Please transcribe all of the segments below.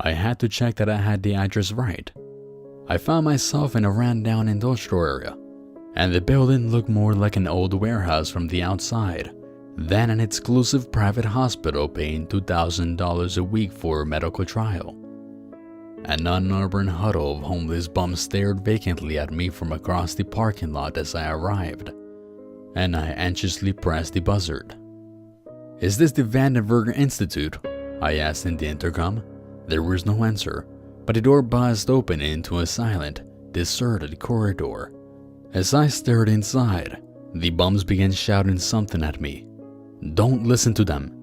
I had to check that I had the address right. I found myself in a ran-down industrial area, and the building looked more like an old warehouse from the outside than an exclusive private hospital paying $2,000 a week for a medical trial. An unnerving huddle of homeless bums stared vacantly at me from across the parking lot as I arrived, and I anxiously pressed the buzzard. "Is this the Vandenberg Institute?" I asked in the intercom. There was no answer, but the door buzzed open into a silent, deserted corridor. As I stared inside, the bums began shouting something at me. "Don't listen to them."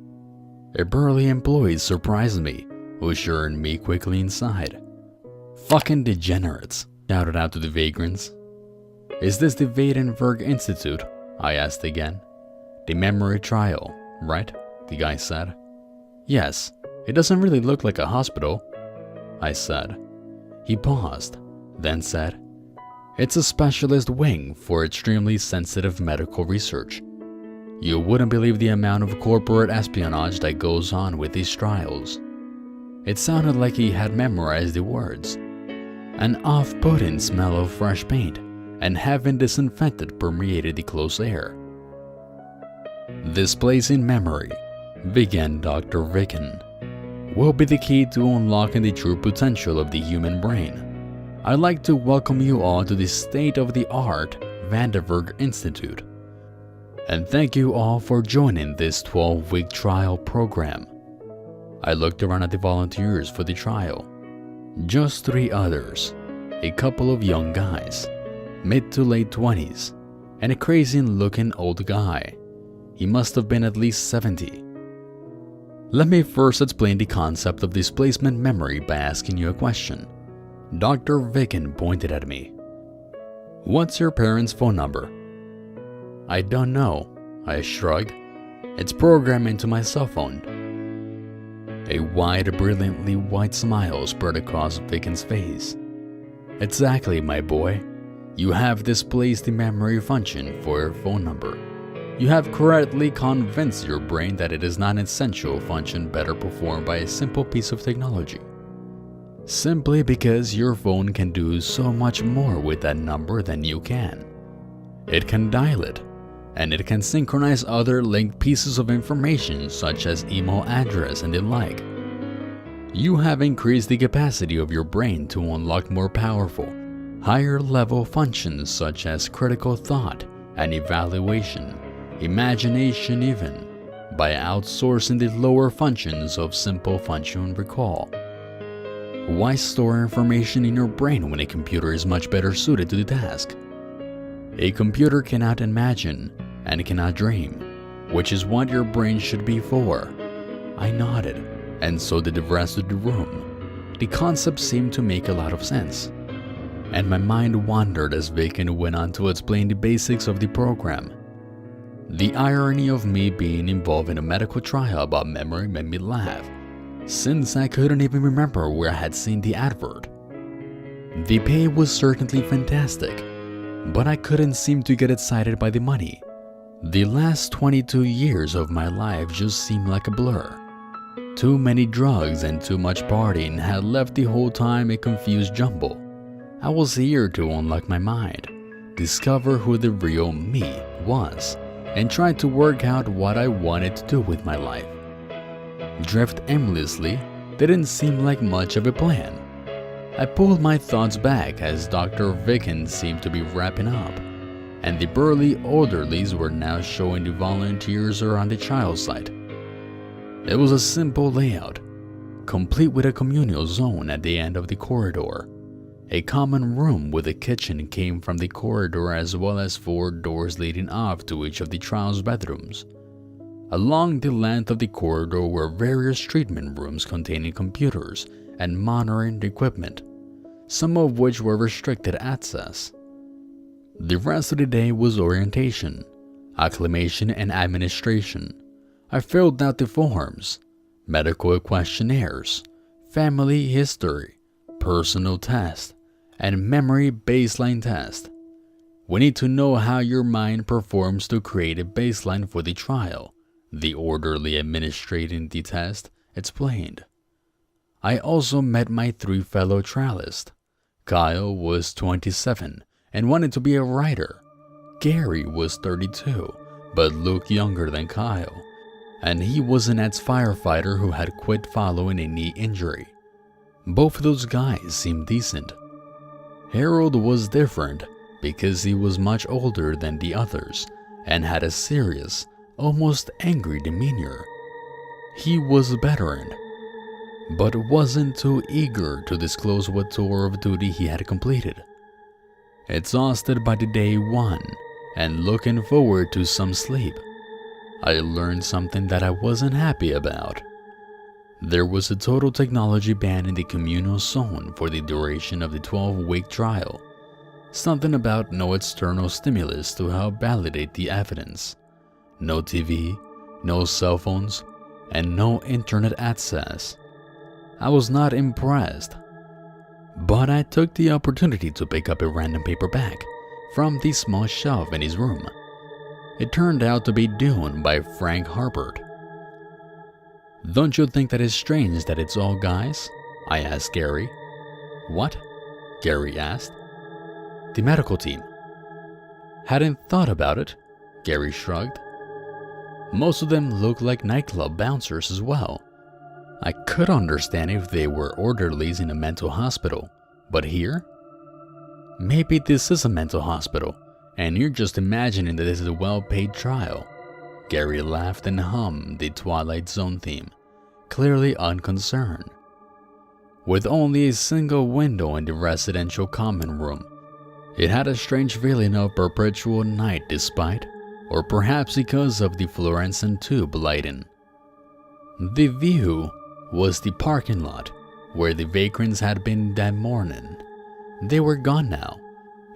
A burly employee surprised me, ushering me quickly inside. "Fucking degenerates," shouted out to the vagrants. "Is this the Vandenberg Institute?" I asked again. "The memory trial, right?" the guy said. "Yes, it doesn't really look like a hospital," I said. He paused, then said, "It's a specialist wing for extremely sensitive medical research. You wouldn't believe the amount of corporate espionage that goes on with these trials." It sounded like he had memorized the words. An off-putting smell of fresh paint and having disinfected permeated the close air. "Displacing memory," began Dr. Vicken, "will be the key to unlocking the true potential of the human brain. I'd like to welcome you all to the state-of-the-art Vandenberg Institute, and thank you all for joining this 12-week trial program." I looked around at the volunteers for the trial. Just 3 others, a couple of young guys, mid to late 20s, and a crazy-looking old guy. He must have been at least 70. Let me first explain the concept of displacement memory by asking you a question. Dr. Vicken pointed at me. "What's your parents' phone number?" "I don't know," I shrugged. "It's programmed into my cell phone." A wide, brilliantly white smile spread across Vicken's face. "Exactly, my boy. You have displaced the memory function for your phone number. You have correctly convinced your brain that it is not an essential function better performed by a simple piece of technology. Simply because your phone can do so much more with that number than you can. It can dial it, and it can synchronize other linked pieces of information such as email address and the like. You have increased the capacity of your brain to unlock more powerful, higher-level functions such as critical thought and evaluation, imagination even, by outsourcing the lower functions of simple function recall. Why store information in your brain when a computer is much better suited to the task? A computer cannot imagine and cannot dream, which is what your brain should be for." I nodded, and so did the rest of the room. The concept seemed to make a lot of sense, and my mind wandered as Vicken went on to explain the basics of the program. The irony of me being involved in a medical trial about memory made me laugh, since I couldn't even remember where I had seen the advert. The pay was certainly fantastic, but I couldn't seem to get excited by the money. The last 22 years of my life just seemed like a blur. Too many drugs and too much partying had left the whole time a confused jumble. I was here to unlock my mind, discover who the real me was, and try to work out what I wanted to do with my life. Drift aimlessly didn't seem like much of a plan. I pulled my thoughts back as Dr. Vicken seemed to be wrapping up, and the burly orderlies were now showing the volunteers around the trial site. It was a simple layout, complete with a communal zone at the end of the corridor. A common room with a kitchen came from the corridor, as well as 4 doors leading off to each of the trial's bedrooms. Along the length of the corridor were various treatment rooms containing computers and monitoring equipment, some of which were restricted access. The rest of the day was orientation, acclimation, and administration. I filled out the forms, medical questionnaires, family history, personal test, and memory baseline test. We need to know how your mind performs to create a baseline for the trial, the orderly administrating the test explained. I also met my 3 fellow trialists. Kyle was 27 and wanted to be a writer. Gary was 32, but looked younger than Kyle, and he was an ex-firefighter who had quit following a knee injury. Both of those guys seemed decent. Harold was different because he was much older than the others and had a serious, almost angry demeanor. He was a veteran, but wasn't too eager to disclose what tour of duty he had completed. Exhausted by the day one and looking forward to some sleep, I learned something that I wasn't happy about. There was a total technology ban in the communal zone for the duration of the 12-week trial. Something about no external stimulus to help validate the evidence. No TV, no cell phones, and no internet access. I was not impressed, but I took the opportunity to pick up a random paperback from the small shelf in his room. It turned out to be Dune by Frank Herbert. "Don't you think that it's strange that it's all guys?" I asked Gary. "What?" Gary asked. "The medical team." "Hadn't thought about it," Gary shrugged. "Most of them look like nightclub bouncers as well. I could understand if they were orderlies in a mental hospital, but here? Maybe this is a mental hospital, and you're just imagining that this is a well-paid trial." Gary laughed and hummed the Twilight Zone theme, clearly unconcerned. With only a single window in the residential common room, it had a strange feeling of perpetual night despite, or perhaps because of the fluorescent tube lighting. The view was the parking lot where the vagrants had been that morning. They were gone now,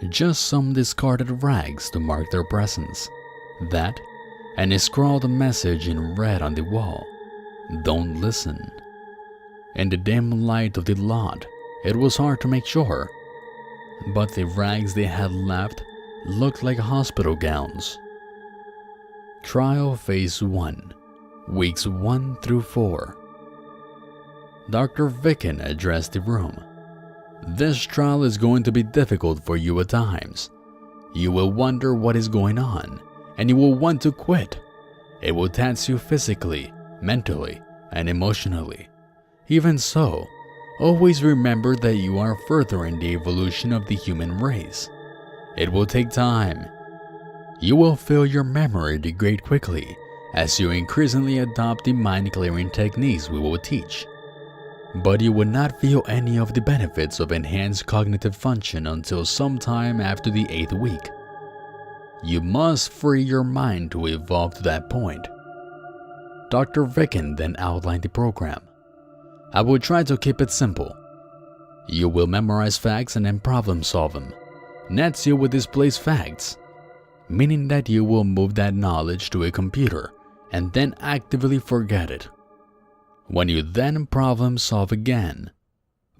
just some discarded rags to mark their presence. That, and a scrawled message in red on the wall, "Don't listen." In the dim light of the lot, it was hard to make sure, but the rags they had left looked like hospital gowns. Trial Phase 1, Weeks 1 through 4. Dr. Vicken addressed the room. "This trial is going to be difficult for you at times. You will wonder what is going on, and you will want to quit. It will tax you physically, mentally, and emotionally. Even so, always remember that you are furthering the evolution of the human race. It will take time. You will feel your memory degrade quickly as you increasingly adopt the mind-clearing techniques we will teach. But you will not feel any of the benefits of enhanced cognitive function until sometime after the 8th week. You must free your mind to evolve to that point." Dr. Vicken then outlined the program. "I will try to keep it simple. You will memorize facts and then problem solve them. Next, you will displace facts, meaning that you will move that knowledge to a computer and then actively forget it. When you then problem solve again,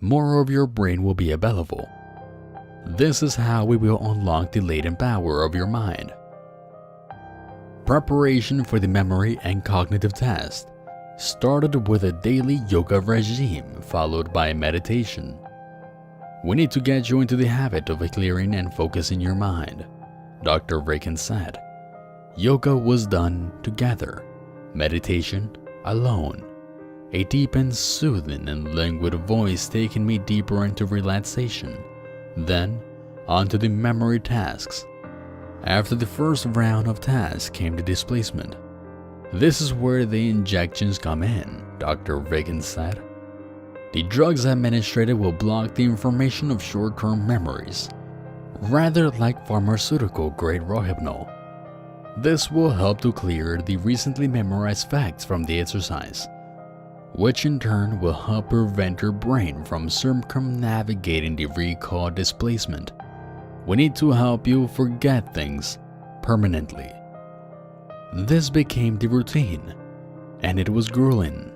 more of your brain will be available. This is how we will unlock the latent power of your mind." Preparation for the memory and cognitive test started with a daily yoga regime followed by meditation. "We need to get you into the habit of clearing and focusing your mind," Dr. Vicken said. Yoga was done together, meditation alone. A deep and soothing and languid voice taking me deeper into relaxation, then onto the memory tasks. After the first round of tasks came the displacement. "This is where the injections come in," Dr. Vicken said. "The drugs administered will block the information of short-term memories, rather like pharmaceutical-grade Rohypnol. This will help to clear the recently memorized facts from the exercise, which in turn will help prevent your brain from circumnavigating the recall displacement. We need to help you forget things permanently." This became the routine, and it was grueling.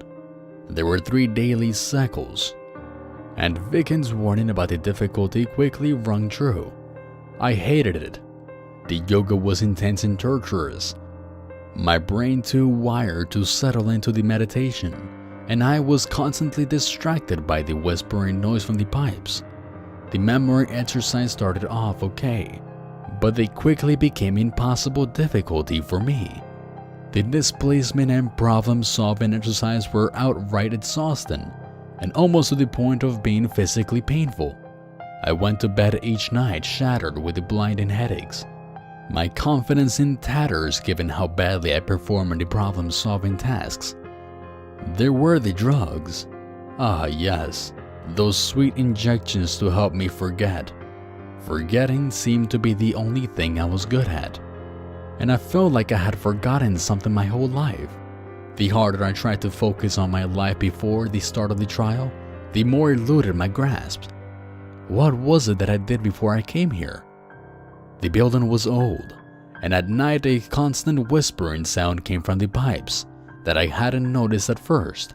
There were 3 daily cycles, and Vicken's warning about the difficulty quickly rung true. I hated it. The yoga was intense and torturous. My brain too wired to settle into the meditation, and I was constantly distracted by the whispering noise from the pipes. The memory exercise started off okay, but they quickly became impossible difficulty for me. The displacement and problem-solving exercise were outright exhausting, and almost to the point of being physically painful. I went to bed each night shattered with the blinding headaches. My confidence in tatters given how badly I performed on the problem-solving tasks. There were the drugs. Ah yes, those sweet injections to help me forget. Forgetting seemed to be the only thing I was good at, and I felt like I had forgotten something my whole life. The harder I tried to focus on my life before the start of the trial, the more eluded my grasp. What was it that I did before I came here? The building was old, and at night a constant whispering sound came from the pipes that I hadn't noticed at first.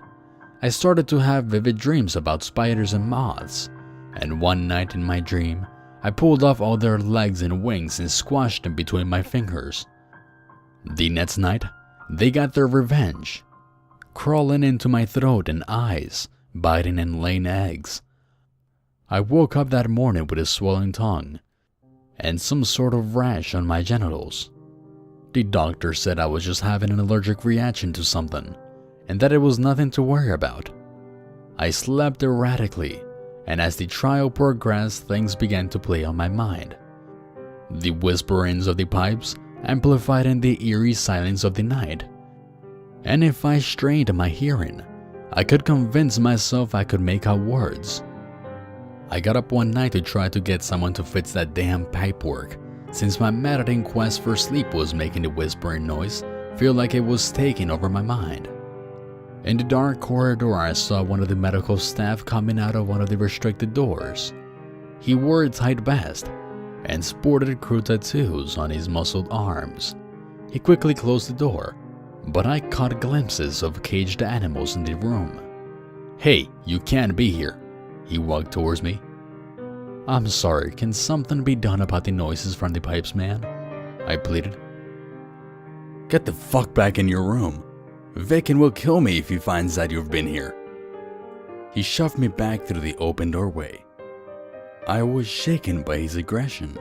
I started to have vivid dreams about spiders and moths, and one night in my dream, I pulled off all their legs and wings and squashed them between my fingers. The next night, they got their revenge, crawling into my throat and eyes, biting and laying eggs. I woke up that morning with a swollen tongue and some sort of rash on my genitals. The doctor said I was just having an allergic reaction to something and that it was nothing to worry about. I slept erratically, and as the trial progressed, things began to play on my mind. The whisperings of the pipes amplified in the eerie silence of the night, and if I strained my hearing, I could convince myself I could make out words. I got up one night to try to get someone to fix that damn pipework, since my maddening quest for sleep was making the whispering noise feel like it was taking over my mind. In the dark corridor, I saw one of the medical staff coming out of one of the restricted doors. He wore a tight vest and sported crude tattoos on his muscled arms. He quickly closed the door, but I caught glimpses of caged animals in the room. "Hey, you can't be here." He walked towards me. "I'm sorry, can something be done about the noises from the pipes, man?" I pleaded. "Get the fuck back in your room. Vicken will kill me if he finds out you've been here." He shoved me back through the open doorway. I was shaken by his aggression.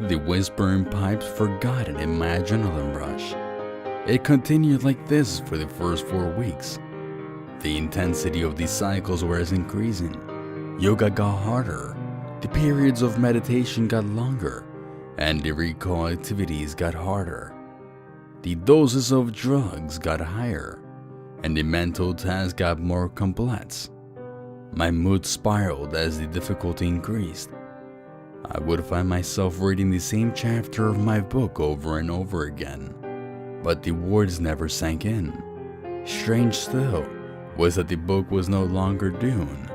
The whispering pipes forgotten in my adrenaline rush. It continued like this for the first 4 weeks. The intensity of these cycles was increasing. Yoga got harder, the periods of meditation got longer, and the recall activities got harder. The doses of drugs got higher, and the mental tasks got more complex. My mood spiraled as the difficulty increased. I would find myself reading the same chapter of my book over and over again, but the words never sank in. Strange still was that the book was no longer Dune,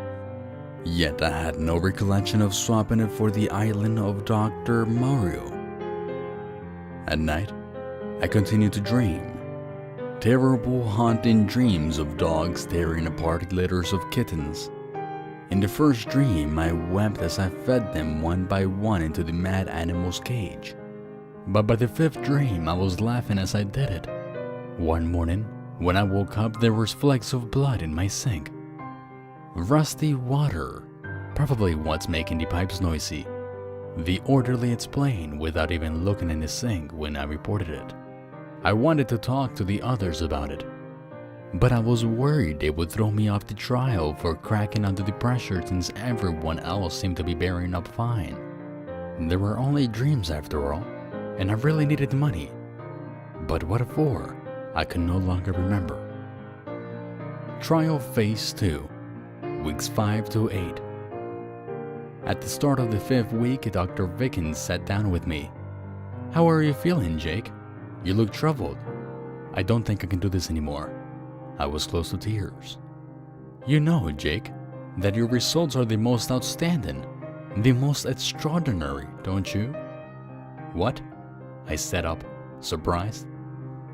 yet I had no recollection of swapping it for the island of Dr. Mario. At night, I continued to dream. Terrible haunting dreams of dogs tearing apart litters of kittens. In the first dream, I wept as I fed them one by one into the mad animal's cage. But by the 5th dream, I was laughing as I did it. One morning, when I woke up, there was flecks of blood in my sink. Rusty water, probably what's making the pipes noisy. The orderly explained without even looking in the sink when I reported it. I wanted to talk to the others about it, but I was worried they would throw me off the trial for cracking under the pressure since everyone else seemed to be bearing up fine. They were only dreams after all, and I really needed money. But what for? I could no longer remember. Trial Phase 2, Weeks 5 to 8. At the start of the 5th week, Dr. Vicken sat down with me. "How are you feeling, Jake? You look troubled." "I don't think I can do this anymore." I was close to tears. "You know, Jake, that your results are the most outstanding, the most extraordinary, don't you?" "What?" I sat up, surprised.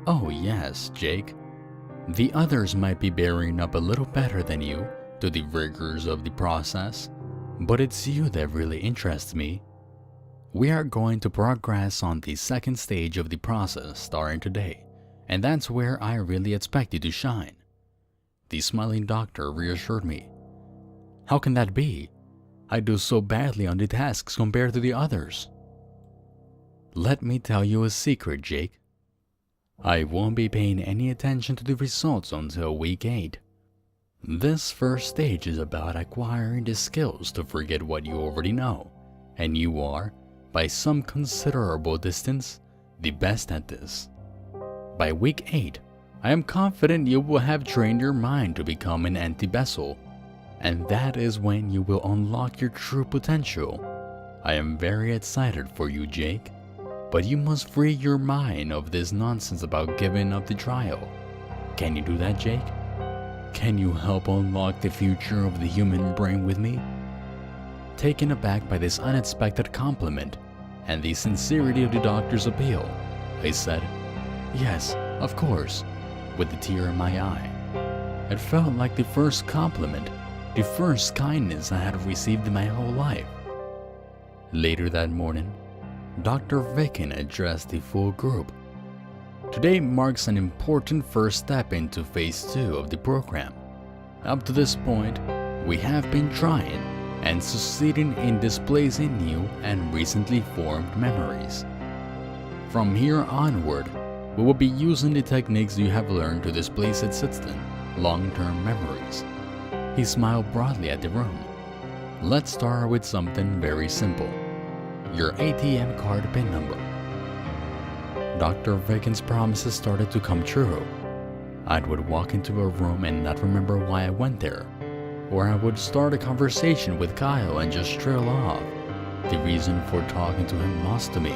"Oh yes, Jake. The others might be bearing up a little better than you to the rigors of the process, but it's you that really interests me. We are going to progress on the 2nd stage of the process starting today, and that's where I really expect you to shine. The smiling doctor reassured me. How can that be? I do so badly on the tasks compared to the others. Let me tell you a secret, Jake. I won't be paying any attention to the results until week 8. This first stage is about acquiring the skills to forget what you already know, and you are, by some considerable distance, the best at this. By week 8, I am confident you will have trained your mind to become an anti-vessel, and that is when you will unlock your true potential. I am very excited for you, Jake, but you must free your mind of this nonsense about giving up the trial. Can you do that, Jake? Can you help unlock the future of the human brain with me? Taken aback by this unexpected compliment and the sincerity of the doctor's appeal, I said, "Yes, of course," with a tear in my eye. It felt like the first compliment, the first kindness I had received in my whole life. Later that morning, Dr. Vicken addressed the full group. Today marks an important first step into phase 2 of the program. Up to this point, we have been trying and succeeding in displacing new and recently formed memories. From here onward, we will be using the techniques you have learned to displace existing, long-term memories. He smiled broadly at the room. Let's start with something very simple. Your ATM card PIN number. Dr. Vicken's promises started to come true. I would walk into a room and not remember why I went there, or I would start a conversation with Kyle and just trail off. The reason for talking to him lost to me.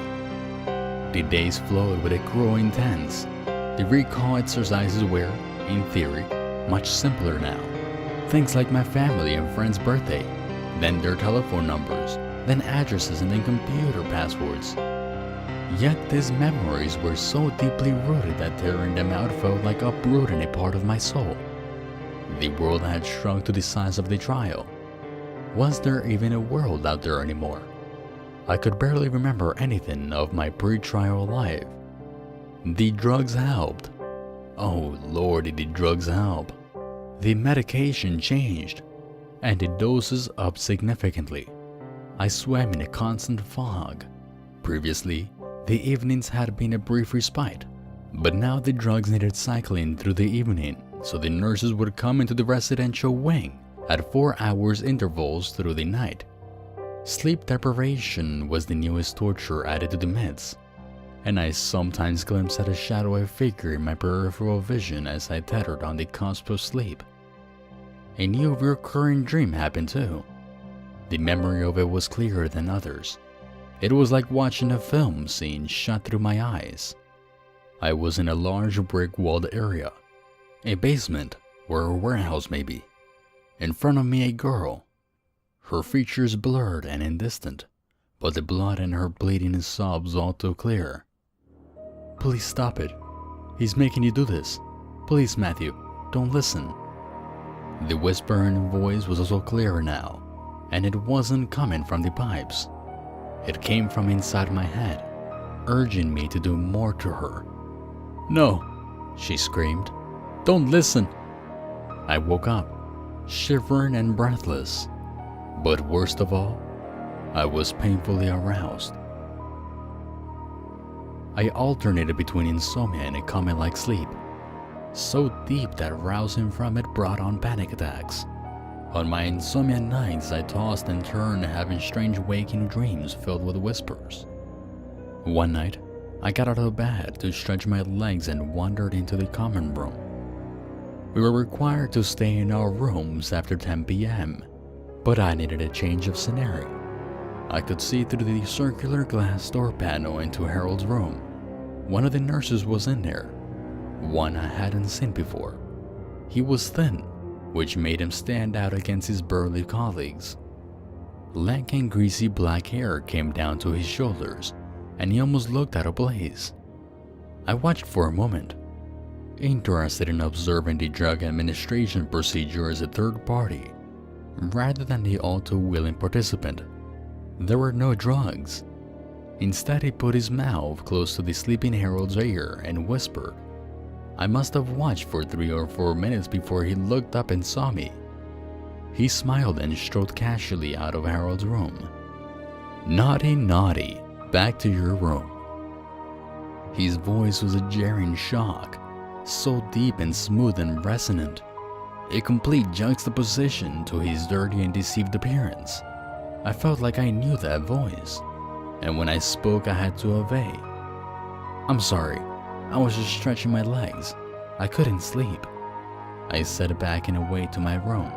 The days flowed with a growing tense. The recall exercises were, in theory, much simpler now. Things like my family and friends' birthday, then their telephone numbers, then addresses and then computer passwords. Yet these memories were so deeply rooted that tearing them out felt like uprooting a part of my soul. The world had shrunk to the size of the trial. Was there even a world out there anymore? I could barely remember anything of my pre-trial life. The drugs helped. Oh Lord, did the drugs help. The medication changed, and the doses upped significantly. I swam in a constant fog. Previously, the evenings had been a brief respite, but now the drugs needed cycling through the evening, so the nurses would come into the residential wing at 4 hours intervals through the night. Sleep deprivation was the newest torture added to the meds, and I sometimes glimpsed at a shadowy figure in my peripheral vision as I teetered on the cusp of sleep. A new recurring dream happened too. The memory of it was clearer than others. It was like watching a film scene shot through my eyes. I was in a large brick-walled area, a basement or a warehouse maybe. In front of me a girl, her features blurred and indistinct, but the blood in her bleeding sobs all too clear. "Please stop it. He's making you do this. Please, Matthew, don't listen." The whisper in her voice was also clearer now, and it wasn't coming from the pipes. It came from inside my head, urging me to do more to her. "No," she screamed. "Don't listen." I woke up, shivering and breathless. But worst of all, I was painfully aroused. I alternated between insomnia and a coma-like sleep, so deep that rousing from it brought on panic attacks. On my insomnia nights, I tossed and turned, having strange waking dreams filled with whispers. One night, I got out of bed to stretch my legs and wandered into the common room. We were required to stay in our rooms after 10 p.m., but I needed a change of scenery. I could see through the circular glass door panel into Harold's room. One of the nurses was in there, one I hadn't seen before. He was thin, which made him stand out against his burly colleagues. Lank and greasy black hair came down to his shoulders, and he almost looked out of place. I watched for a moment, interested in observing the drug administration procedure as a third party, rather than the all-too-willing participant. There were no drugs. Instead, he put his mouth close to the sleeping Harold's ear and whispered, I must have watched for 3 or 4 minutes before he looked up and saw me. He smiled and strode casually out of Harold's room. "Naughty, naughty, back to your room." His voice was a jarring shock, so deep and smooth and resonant, a complete juxtaposition to his dirty and deceived appearance. I felt like I knew that voice, and when I spoke I had to obey. "I'm sorry, I was just stretching my legs. I couldn't sleep," I said, backing away to my room.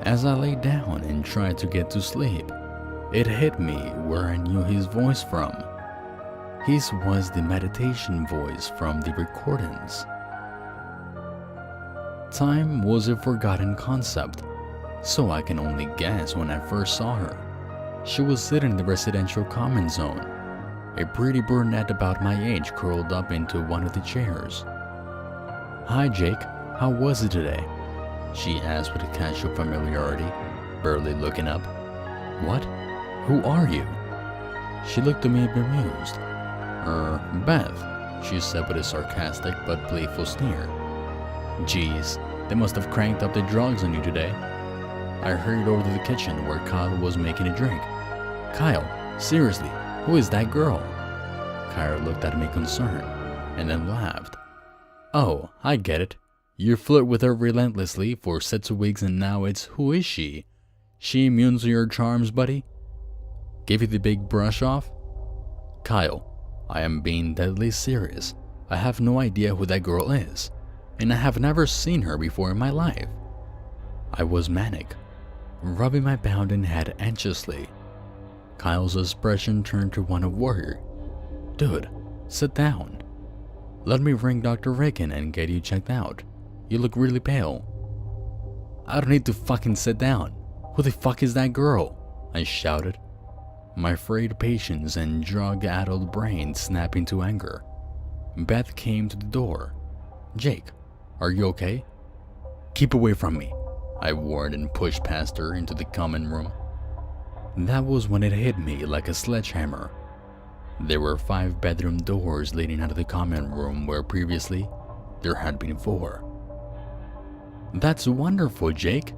As I lay down and tried to get to sleep, it hit me where I knew his voice from. His was the meditation voice from the recordings. Time was a forgotten concept, so I can only guess when I first saw her. She was sitting in the residential common zone, a pretty brunette about my age curled up into one of the chairs. "Hi Jake, how was it today?" she asked with a casual familiarity, barely looking up. "What? Who are you?" She looked at me bemused. Beth," she said with a sarcastic but playful sneer. "Geez, they must have cranked up the drugs on you today." I hurried over to the kitchen where Kyle was making a drink. "Kyle, seriously, who is that girl?" Kyle looked at me concerned, and then laughed. "Oh, I get it. You flirt with her relentlessly for 6 weeks and now it's who is she? She immune to your charms, buddy? Give you the big brush off?" "Kyle, I am being deadly serious. I have no idea who that girl is, and I have never seen her before in my life." I was manic, rubbing my pounding head anxiously. Kyle's expression turned to one of worry. "Dude, sit down. Let me ring Dr. Ricken and get you checked out. You look really pale." "I don't need to fucking sit down. Who the fuck is that girl?" I shouted, my frayed patience and drug-addled brain snapping to anger. Beth came to the door. "Jake, are you okay?" "Keep away from me," I warned and pushed past her into the common room. That was when it hit me like a sledgehammer. There were 5 bedroom doors leading out of the common room where previously there had been 4. "That's wonderful, Jake."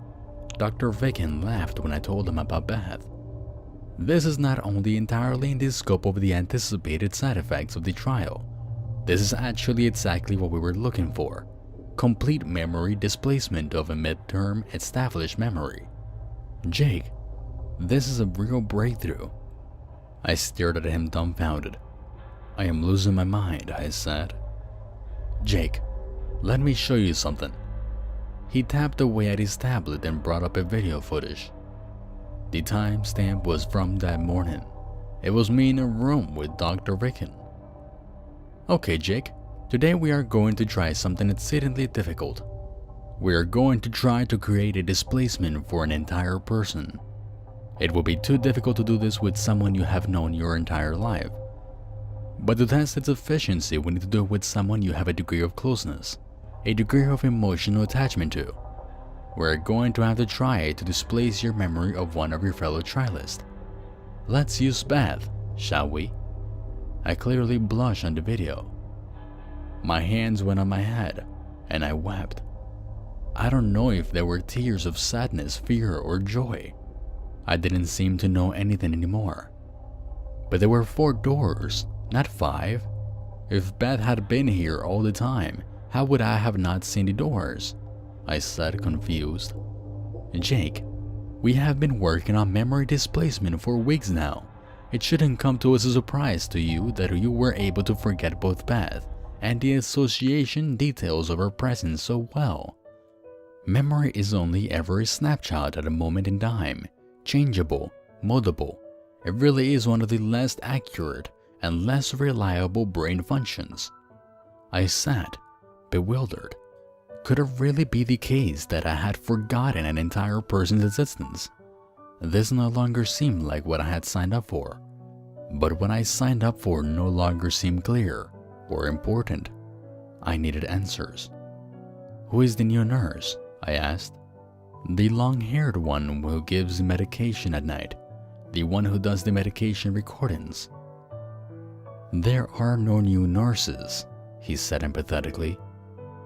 Dr. Vicken laughed when I told him about Beth. "This is not only entirely in the scope of the anticipated side effects of the trial, this is actually exactly what we were looking for. Complete memory displacement of a midterm established memory. Jake, this is a real breakthrough." I stared at him dumbfounded. "I am losing my mind," I said. "Jake, let me show you something." He tapped away at his tablet and brought up a video footage. The timestamp was from that morning. It was me in a room with Dr. Ricken. "Okay, Jake, today we are going to try something exceedingly difficult. We are going to try to create a displacement for an entire person. It will be too difficult to do this with someone you have known your entire life. But to test its efficiency, we need to do it with someone you have a degree of closeness, a degree of emotional attachment to. We're going to have to try to displace your memory of one of your fellow trialists. Let's use Beth, shall we?" I clearly blushed on the video. My hands went on my head, and I wept. I don't know if there were tears of sadness, fear, or joy. I didn't seem to know anything anymore. But there were 4 doors, not 5. If Beth had been here all the time, how would I have not seen the doors? I said, confused. "Jake, we have been working on memory displacement for weeks now. It shouldn't come to us as a surprise to you that you were able to forget both Beth and the association details of her presence so well. Memory is only ever a snapshot at a moment in time, changeable, moldable. It really is one of the less accurate and less reliable brain functions." I sat, bewildered. Could it really be the case that I had forgotten an entire person's existence? This no longer seemed like what I had signed up for. But what I signed up for no longer seemed clear or important. I needed answers. "Who is the new nurse?" I asked. "The long-haired one who gives medication at night. The one who does the medication recordings." "There are no new nurses," he said empathetically.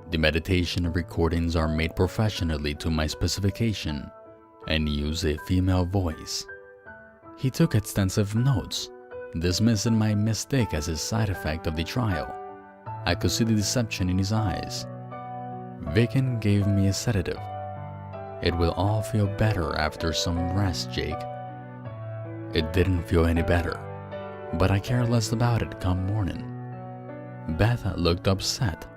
The meditation recordings are made professionally to my specification and use a female voice. He took extensive notes, dismissing my mistake as a side effect of the trial. I could see the deception in his eyes. Vicken gave me a sedative. It will all feel better after some rest, Jake. It didn't feel any better, but I cared less about it come morning. Beth looked upset,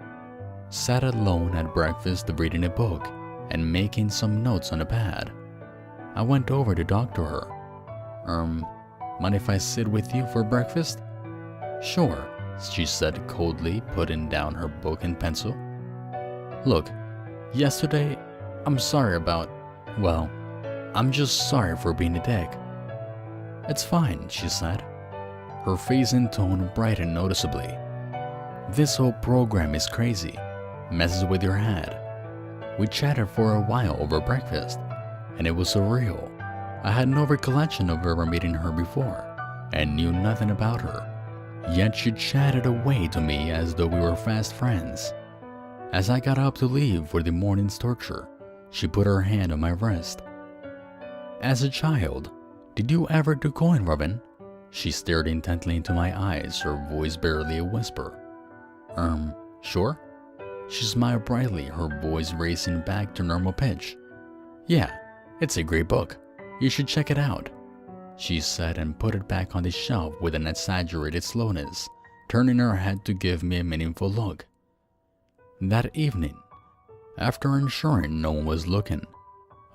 sat alone at breakfast reading a book and making some notes on a pad. I went over to talk to her. Mind if I sit with you for breakfast? Sure, she said coldly, putting down her book and pencil. Look, yesterday, I'm sorry about, well, I'm just sorry for being a dick. It's fine, she said. Her face and tone brightened noticeably. This whole program is crazy, messes with your head. We chatted for a while over breakfast, and it was surreal. I had no recollection of ever meeting her before, and knew nothing about her. Yet she chatted away to me as though we were fast friends. As I got up to leave for the morning's torture, she put her hand on my wrist. As a child, did you ever do coin rubbing? She stared intently into my eyes, her voice barely a whisper. Sure? She smiled brightly, her voice racing back to normal pitch. Yeah, it's a great book. You should check it out, she said and put it back on the shelf with an exaggerated slowness, turning her head to give me a meaningful look. That evening, after ensuring no one was looking,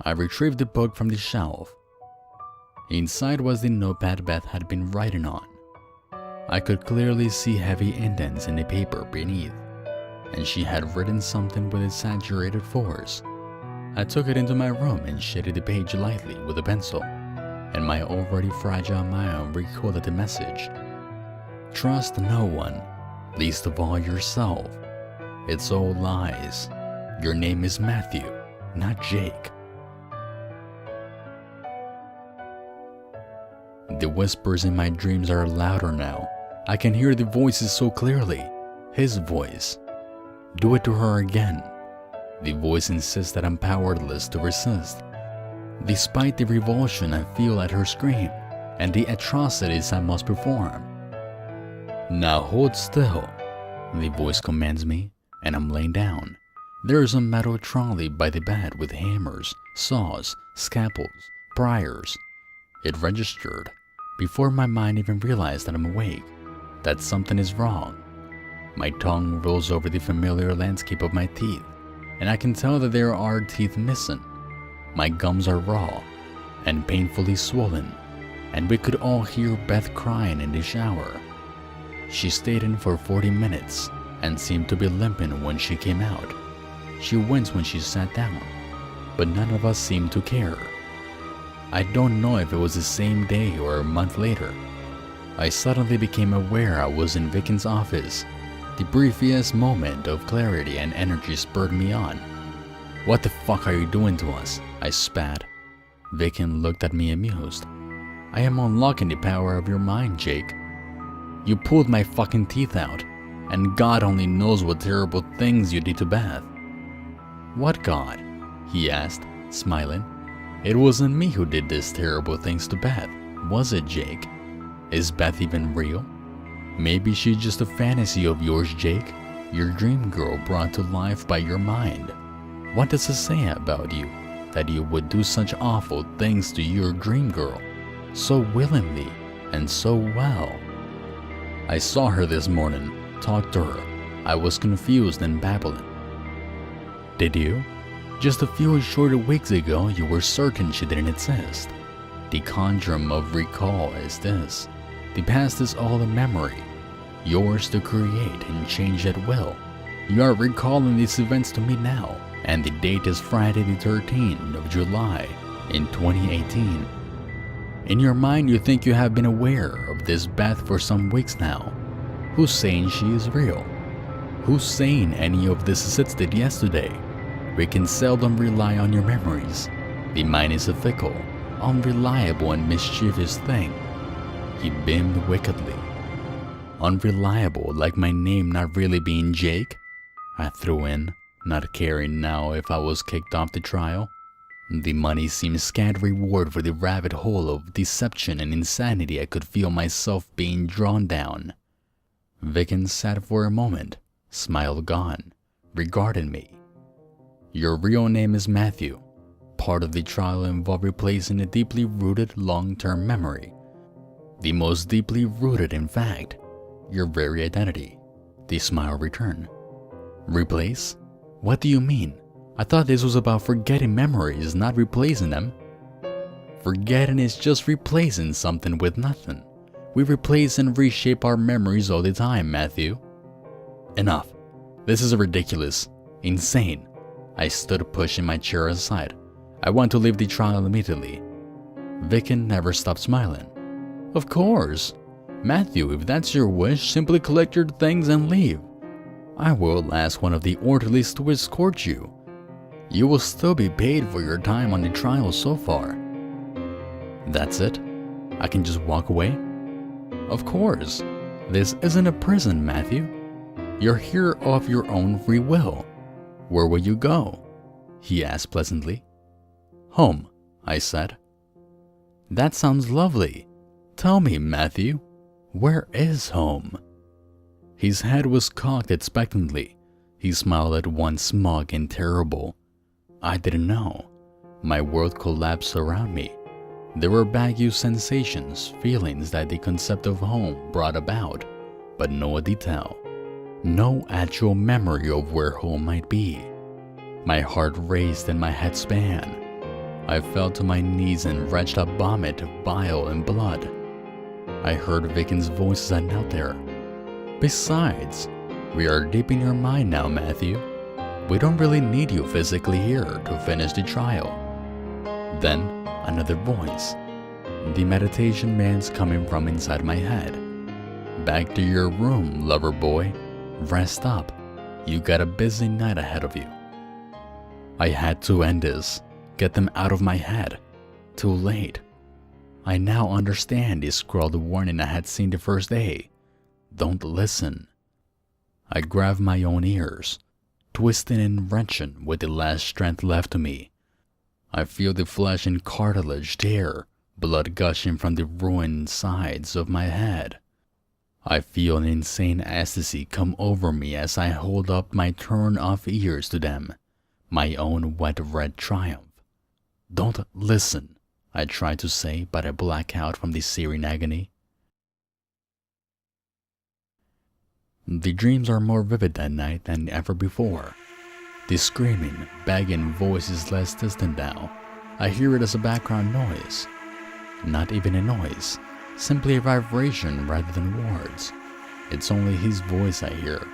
I retrieved the book from the shelf. Inside was the notepad Beth had been writing on. I could clearly see heavy indents in the paper beneath, and she had written something with exaggerated force. I took it into my room and shaded the page lightly with a pencil, and my already fragile mind recalled the message. Trust no one, least of all yourself. It's all lies. Your name is Matthew, not Jake. The whispers in my dreams are louder now. I can hear the voices so clearly. His voice. Do it to her again. The voice insists that I'm powerless to resist, despite the revulsion I feel at her scream and the atrocities I must perform. Now hold still, the voice commands me, and I'm laying down. There is a metal trolley by the bed with hammers, saws, scalpels, pliers. It registered, before my mind even realized that I'm awake, that something is wrong. My tongue rolls over the familiar landscape of my teeth, and I can tell that there are teeth missing. My gums are raw and painfully swollen, and we could all hear Beth crying in the shower. She stayed in for 40 minutes and seemed to be limping when she came out. She winced when she sat down, but none of us seemed to care. I don't know if it was the same day or a month later. I suddenly became aware I was in Vicken's office. The briefest moment of clarity and energy spurred me on. What the fuck are you doing to us? I spat. Vicken looked at me amused. I am unlocking the power of your mind, Jake. You pulled my fucking teeth out, and God only knows what terrible things you did to Beth. What God? He asked, smiling. It wasn't me who did these terrible things to Beth, was it, Jake? Is Beth even real? Maybe she's just a fantasy of yours, Jake, your dream girl brought to life by your mind. What does it say about you that you would do such awful things to your dream girl, so willingly and so well? I saw her this morning, talked to her. I was confused and babbling. Did you? Just a few short weeks ago, you were certain she didn't exist. The conundrum of recall is this. The past is all a memory, yours to create and change at will. You are recalling these events to me now, and the date is Friday the 13th of July in 2018. In your mind, you think you have been aware of this Beth for some weeks now. Who's saying she is real? Who's saying any of this existed yesterday? We can seldom rely on your memories. The mind is a fickle, unreliable and mischievous thing. He beamed wickedly. Unreliable, like my name not really being Jake? I threw in. not caring now if I was kicked off the trial. The money seemed scant reward for the rabbit hole of deception and insanity I could feel myself being drawn down. Vicken sat for a moment, smile gone, regarded me. Your real name is Matthew. Part of the trial involved replacing a deeply rooted long-term memory. The most deeply rooted, in fact, your very identity. The smile returned. Replace? What do you mean? I thought this was about forgetting memories, not replacing them. Forgetting is just replacing something with nothing. We replace and reshape our memories all the time, Matthew. Enough. This is ridiculous. Insane. I stood pushing my chair aside. I want to leave the trial immediately. Vicken never stopped smiling. Of course. Matthew, if that's your wish, simply collect your things and leave. I will ask one of the orderlies to escort you. You will still be paid for your time on the trial so far. That's it? I can just walk away? Of course. This isn't a prison, Matthew. You're here of your own free will. Where will you go? He asked pleasantly. Home, I said. That sounds lovely. Tell me, Matthew, where is home? His head was cocked expectantly. He smiled at once smug and terrible. I didn't know. My world collapsed around me. There were vague sensations, feelings that the concept of home brought about, but no detail. No actual memory of where home might be. My heart raced and my head span. I fell to my knees and retched a vomit of bile and blood. I heard Vicken's voice as I knelt there. Besides, we are deep in your mind now, Matthew. We don't really need you physically here to finish the trial. Then, another voice. The meditation man's coming from inside my head. Back to your room, lover boy. Rest up. You got a busy night ahead of you. I had to end this. Get them out of my head. Too late. I now understand the scrawled warning I had seen the first day. Don't listen. I grabbed my own ears, twisting and wrenching with the last strength left to me. I feel the flesh and cartilage tear, blood gushing from the ruined sides of my head. I feel an insane ecstasy come over me as I hold up my torn-off ears to them, my own wet red triumph. Don't listen, I try to say, but I black out from the searing agony. The dreams are more vivid that night than ever before. The screaming, begging voice is less distant now. I hear it as a background noise. Not even a noise, simply a vibration rather than words. It's only his voice I hear,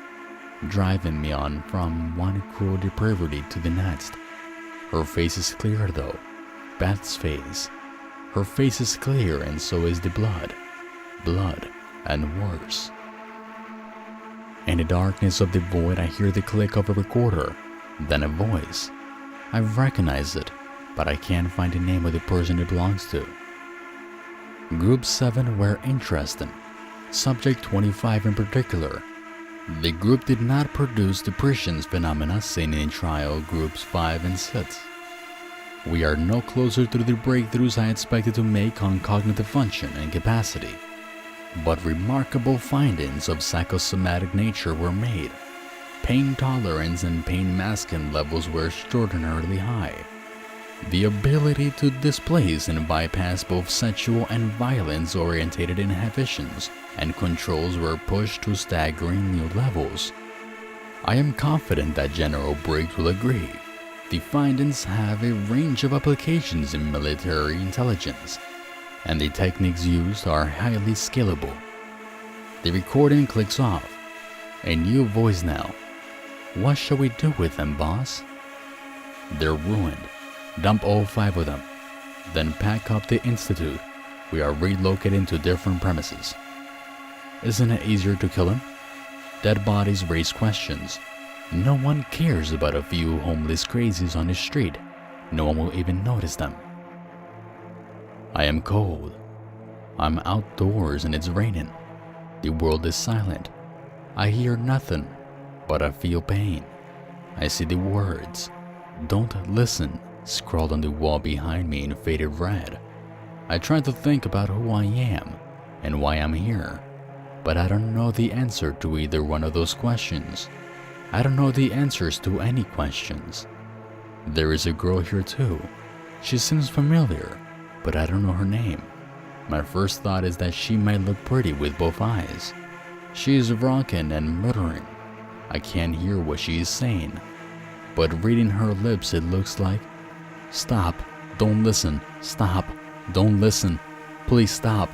driving me on from one cruel depravity to the next. Her face is clear though, Beth's face. Her face is clear and so is the blood. Blood and worse. In the darkness of the void I hear the click of a recorder, then a voice. I recognize it, but I can't find the name of the person it belongs to. Group 7 were interesting, subject 25 in particular. The group did not produce the prescience phenomena seen in trial groups 5 and 6. We are no closer to the breakthroughs I expected to make on cognitive function and capacity, but remarkable findings of psychosomatic nature were made. Pain tolerance and pain masking levels were extraordinarily high. The ability to displace and bypass both sexual and violence-oriented inhibitions and controls were pushed to staggering new levels. I am confident that General Briggs will agree. The findings have a range of applications in military intelligence, and the techniques used are highly scalable. The recording clicks off. A new voice now. What shall we do with them, boss? They're ruined. Dump all 5 of them. Then pack up the institute. We are relocating to different premises. Isn't it easier to kill them? Dead bodies raise questions. No one cares about a few homeless crazies on the street. No one will even notice them. I am cold. I'm outdoors and it's raining. The world is silent. I hear nothing, but I feel pain. I see the words, "Don't listen," scrawled on the wall behind me in faded red. I try to think about who I am and why I'm here, but I don't know the answer to either one of those questions. I don't know the answers to any questions. There is a girl here too. She seems familiar, but I don't know her name. My first thought is that she might look pretty with both eyes. She is rocking and muttering. I can't hear what she is saying, but reading her lips it looks like, "Stop, don't listen, stop, don't listen, please stop."